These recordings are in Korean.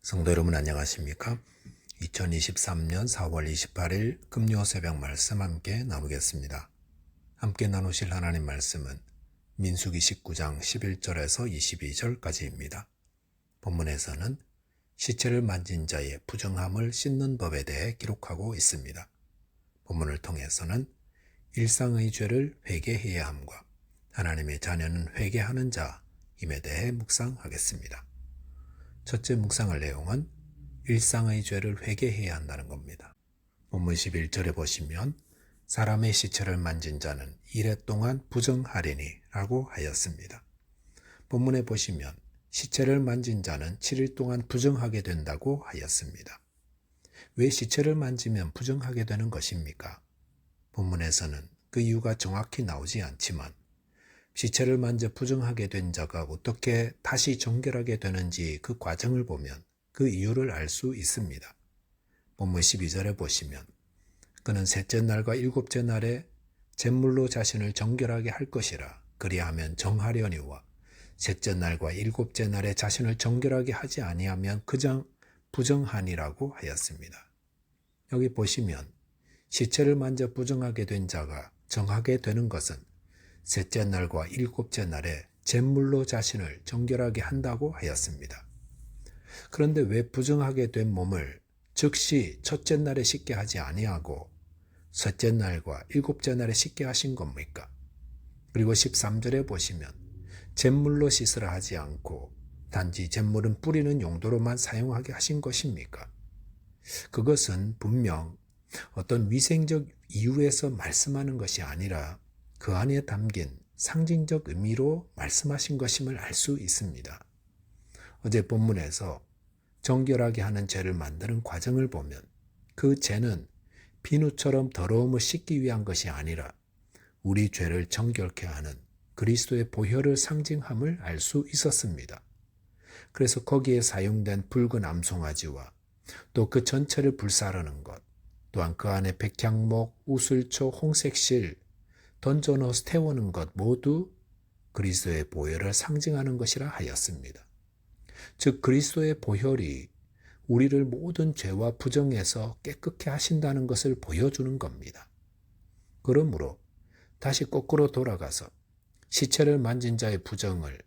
성도 여러분 안녕하십니까? 2023년 4월 28일 금요 새벽 말씀 함께 나누겠습니다. 함께 나누실 하나님 말씀은 민수기 19장 11절에서 22절까지입니다. 본문에서는 시체를 만진 자의 부정함을 씻는 법에 대해 기록하고 있습니다. 본문을 통해서는 일상의 죄를 회개해야 함과 하나님의 자녀는 회개하는 자임에 대해 묵상하겠습니다. 첫째 묵상할 내용은 일상의 죄를 회개해야 한다는 겁니다. 본문 11절에 보시면 사람의 시체를 만진 자는 이래 동안 부정하리니 라고 하였습니다. 본문에 보시면 시체를 만진 자는 7일 동안 부정하게 된다고 하였습니다. 왜 시체를 만지면 부정하게 되는 것입니까? 본문에서는 그 이유가 정확히 나오지 않지만 시체를 만져 부정하게 된 자가 어떻게 다시 정결하게 되는지 그 과정을 보면 그 이유를 알 수 있습니다. 본문 12절에 보시면 그는 셋째 날과 일곱째 날에 잿물로 자신을 정결하게 할 것이라 그리하면 정하려니와 셋째 날과 일곱째 날에 자신을 정결하게 하지 아니하면 그냥 부정하니라고 하였습니다. 여기 보시면 시체를 만져 부정하게 된 자가 정하게 되는 것은 셋째 날과 일곱째 날에 잿물로 자신을 정결하게 한다고 하였습니다. 그런데 왜 부정하게 된 몸을 즉시 첫째 날에 씻게 하지 아니하고 셋째 날과 일곱째 날에 씻게 하신 겁니까? 그리고 13절에 보시면 잿물로 씻으라 하지 않고 단지 잿물은 뿌리는 용도로만 사용하게 하신 것입니까? 그것은 분명 어떤 위생적 이유에서 말씀하는 것이 아니라 그 안에 담긴 상징적 의미로 말씀하신 것임을 알 수 있습니다. 어제 본문에서 정결하게 하는 죄를 만드는 과정을 보면 그 죄는 비누처럼 더러움을 씻기 위한 것이 아니라 우리 죄를 정결케 하는 그리스도의 보혈을 상징함을 알 수 있었습니다. 그래서 거기에 사용된 붉은 암송아지와 또 그 전체를 불사르는 것, 또한 그 안에 백향목, 우슬초, 홍색실, 던져넣어서 태우는 것 모두 그리스도의 보혈을 상징하는 것이라 하였습니다. 즉 그리스도의 보혈이 우리를 모든 죄와 부정에서 깨끗게 하신다는 것을 보여주는 겁니다. 그러므로 다시 거꾸로 돌아가서 시체를 만진 자의 부정을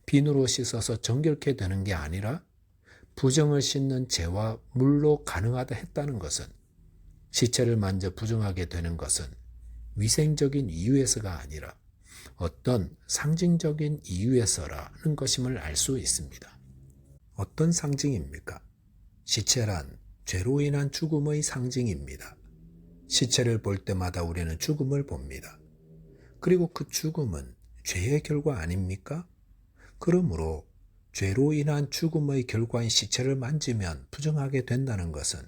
비누로 씻어서 정결케 되는 게 아니라 부정을 씻는 죄와 물로 가능하다 했다는 것은 시체를 만져 부정하게 되는 것은 위생적인 이유에서가 아니라 어떤 상징적인 이유에서라는 것임을 알 수 있습니다. 어떤 상징입니까? 시체란 죄로 인한 죽음의 상징입니다. 시체를 볼 때마다 우리는 죽음을 봅니다. 그리고 그 죽음은 죄의 결과 아닙니까? 그러므로 죄로 인한 죽음의 결과인 시체를 만지면 부정하게 된다는 것은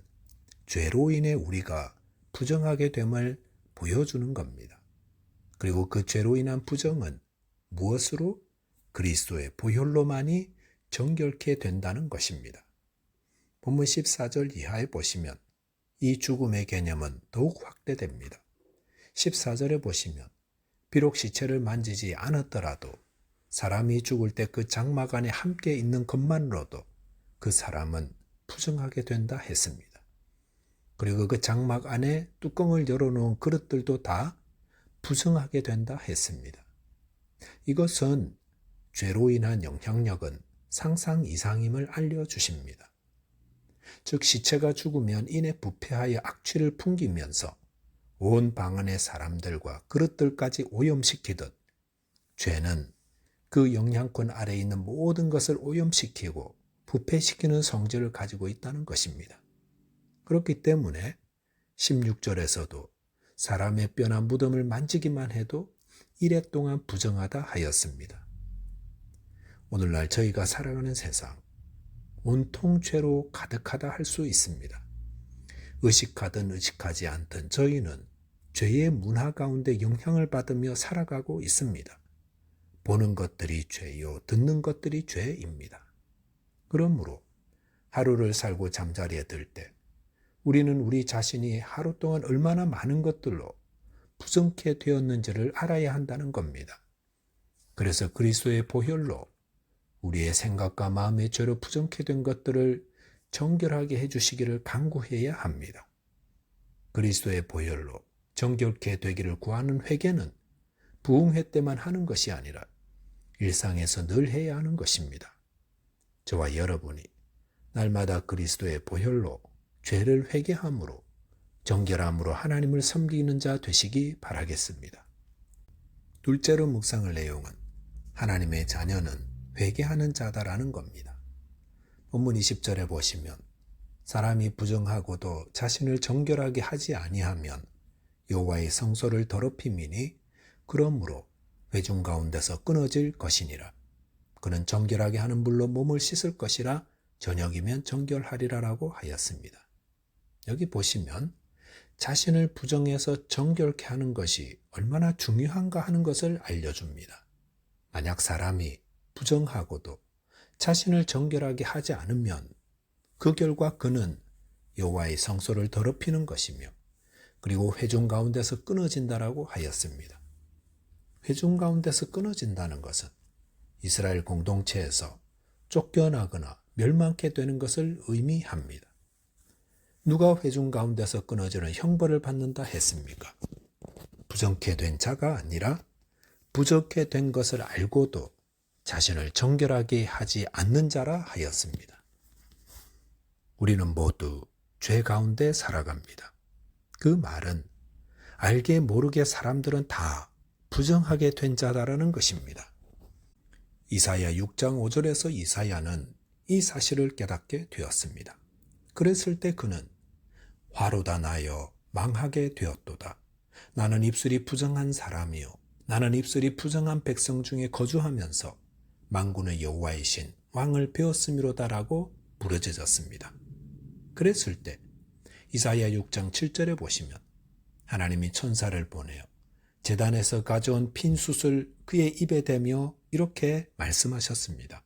죄로 인해 우리가 부정하게 됨을 보여주는 겁니다. 그리고 그 죄로 인한 부정은 무엇으로? 그리스도의 보혈로만이 정결케 된다는 것입니다. 본문 14절 이하에 보시면 이 죽음의 개념은 더욱 확대됩니다. 14절에 보시면 비록 시체를 만지지 않았더라도 사람이 죽을 때 그 장막 안에 함께 있는 것만으로도 그 사람은 부정하게 된다 했습니다. 그리고 그 장막 안에 뚜껑을 열어놓은 그릇들도 다 부정하게 된다 했습니다. 이것은 죄로 인한 영향력은 상상 이상임을 알려주십니다. 즉 시체가 죽으면 이내 부패하여 악취를 풍기면서 온 방 안의 사람들과 그릇들까지 오염시키듯 죄는 그 영향권 아래에 있는 모든 것을 오염시키고 부패시키는 성질을 가지고 있다는 것입니다. 그렇기 때문에 16절에서도 사람의 뼈나 무덤을 만지기만 해도 이래 동안 부정하다 하였습니다. 오늘날 저희가 살아가는 세상 온통 죄로 가득하다 할 수 있습니다. 의식하든 의식하지 않든 저희는 죄의 문화 가운데 영향을 받으며 살아가고 있습니다. 보는 것들이 죄요, 듣는 것들이 죄입니다. 그러므로 하루를 살고 잠자리에 들 때 우리는 우리 자신이 하루 동안 얼마나 많은 것들로 부정케 되었는지를 알아야 한다는 겁니다. 그래서 그리스도의 보혈로 우리의 생각과 마음의 죄로 부정케 된 것들을 정결하게 해주시기를 간구해야 합니다. 그리스도의 보혈로 정결케 되기를 구하는 회개는 부흥회 때만 하는 것이 아니라 일상에서 늘 해야 하는 것입니다. 저와 여러분이 날마다 그리스도의 보혈로 죄를 회개함으로 정결함으로 하나님을 섬기는 자 되시기 바라겠습니다. 둘째로 묵상할 내용은 하나님의 자녀는 회개하는 자다라는 겁니다. 본문 20절에 보시면 사람이 부정하고도 자신을 정결하게 하지 아니하면 여호와의 성소를 더럽힘이니 그러므로 회중 가운데서 끊어질 것이니라. 그는 정결하게 하는 물로 몸을 씻을 것이라 저녁이면 정결하리라라고 하였습니다. 여기 보시면 자신을 부정해서 정결케 하는 것이 얼마나 중요한가 하는 것을 알려줍니다. 만약 사람이 부정하고도 자신을 정결하게 하지 않으면 그 결과 그는 여호와의 성소를 더럽히는 것이며 그리고 회중 가운데서 끊어진다라고 하였습니다. 회중 가운데서 끊어진다는 것은 이스라엘 공동체에서 쫓겨나거나 멸망케 되는 것을 의미합니다. 누가 회중 가운데서 끊어지는 형벌을 받는다 했습니까? 부정케 된 자가 아니라 부정케 된 것을 알고도 자신을 정결하게 하지 않는 자라 하였습니다. 우리는 모두 죄 가운데 살아갑니다. 그 말은 알게 모르게 사람들은 다 부정하게 된 자다라는 것입니다. 이사야 6장 5절에서 이사야는 이 사실을 깨닫게 되었습니다. 그랬을 때 그는 화로다 나여 망하게 되었도다. 나는 입술이 부정한 사람이요 나는 입술이 부정한 백성 중에 거주하면서 만군의 여호와이신 왕을 배웠음이로다라고 부르짖었습니다. 그랬을 때 이사야 6장 7절에 보시면 하나님이 천사를 보내어 제단에서 가져온 핀 숯을 그의 입에 대며 이렇게 말씀하셨습니다.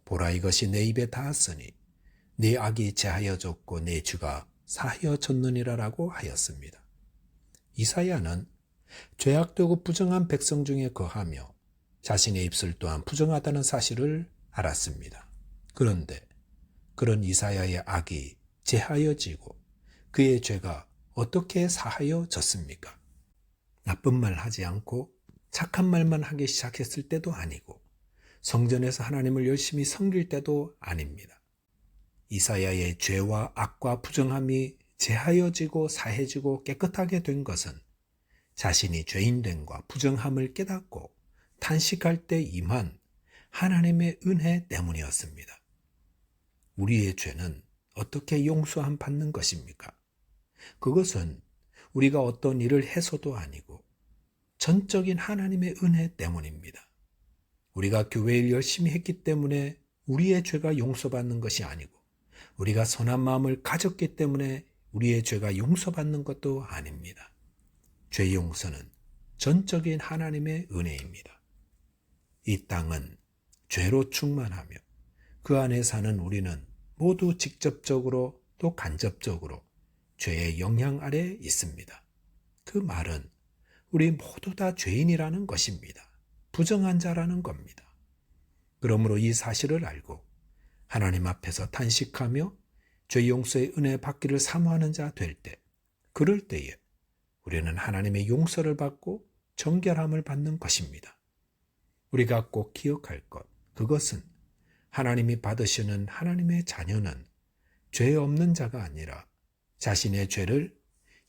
보라, 이것이 내 입에 닿았으니 네 악이 제하여졌고 내 죄가 사하여졌느니라라고 하였습니다. 이사야는 죄악되고 부정한 백성 중에 거하며 자신의 입술 또한 부정하다는 사실을 알았습니다. 그런데 그런 이사야의 악이 제하여지고 그의 죄가 어떻게 사하여졌습니까? 나쁜 말 하지 않고 착한 말만 하기 시작했을 때도 아니고 성전에서 하나님을 열심히 섬길 때도 아닙니다. 이사야의 죄와 악과 부정함이 제하여지고 사해지고 깨끗하게 된 것은 자신이 죄인됨과 부정함을 깨닫고 탄식할 때 임한 하나님의 은혜 때문이었습니다. 우리의 죄는 어떻게 용서함 받는 것입니까? 그것은 우리가 어떤 일을 해서도 아니고 전적인 하나님의 은혜 때문입니다. 우리가 교회를 열심히 했기 때문에 우리의 죄가 용서받는 것이 아니고 우리가 선한 마음을 가졌기 때문에 우리의 죄가 용서받는 것도 아닙니다. 죄 용서는 전적인 하나님의 은혜입니다. 이 땅은 죄로 충만하며 그 안에 사는 우리는 모두 직접적으로 또 간접적으로 죄의 영향 아래 있습니다. 그 말은 우리 모두 다 죄인이라는 것입니다. 부정한 자라는 겁니다. 그러므로 이 사실을 알고 하나님 앞에서 탄식하며 죄 용서의 은혜 받기를 사모하는 자 될 때, 그럴 때에 우리는 하나님의 용서를 받고 정결함을 받는 것입니다. 우리가 꼭 기억할 것, 그것은 하나님이 받으시는 하나님의 자녀는 죄 없는 자가 아니라 자신의 죄를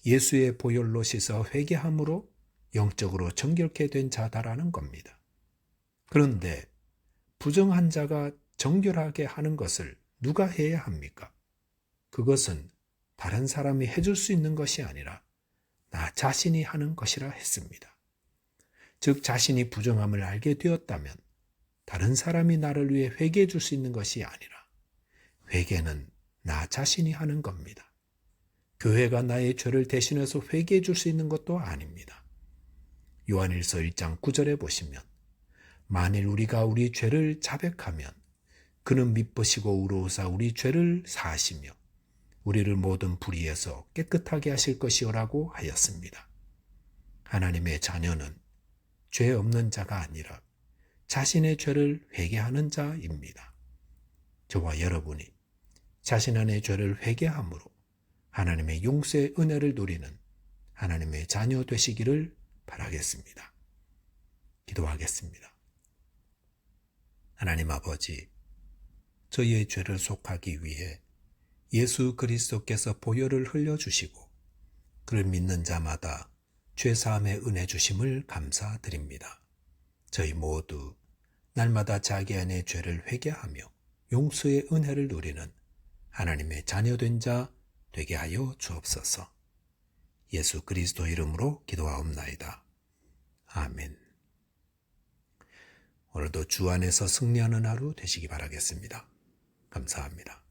예수의 보혈로 씻어 회개함으로 영적으로 정결케 된 자다라는 겁니다. 그런데 부정한 자가 정결하게 하는 것을 누가 해야 합니까? 그것은 다른 사람이 해줄 수 있는 것이 아니라 나 자신이 하는 것이라 했습니다. 즉 자신이 부정함을 알게 되었다면 다른 사람이 나를 위해 회개해 줄 수 있는 것이 아니라 회개는 나 자신이 하는 겁니다. 교회가 나의 죄를 대신해서 회개해 줄 수 있는 것도 아닙니다. 요한일서 1장 9절에 보시면 만일 우리가 우리 죄를 자백하면 그는 미쁘시고 의로우사 우리 죄를 사하시며 우리를 모든 불의에서 깨끗하게 하실 것이오라고 하였습니다. 하나님의 자녀는 죄 없는 자가 아니라 자신의 죄를 회개하는 자입니다. 저와 여러분이 자신 안의 죄를 회개함으로 하나님의 용서의 은혜를 누리는 하나님의 자녀 되시기를 바라겠습니다. 기도하겠습니다. 하나님 아버지, 저희의 죄를 속하기 위해 예수 그리스도께서 보혈을 흘려주시고 그를 믿는 자마다 죄사함의 은혜 주심을 감사드립니다. 저희 모두 날마다 자기 안의 죄를 회개하며 용서의 은혜를 누리는 하나님의 자녀된 자 되게 하여 주옵소서. 예수 그리스도 이름으로 기도하옵나이다. 아멘. 오늘도 주 안에서 승리하는 하루 되시기 바라겠습니다. 감사합니다.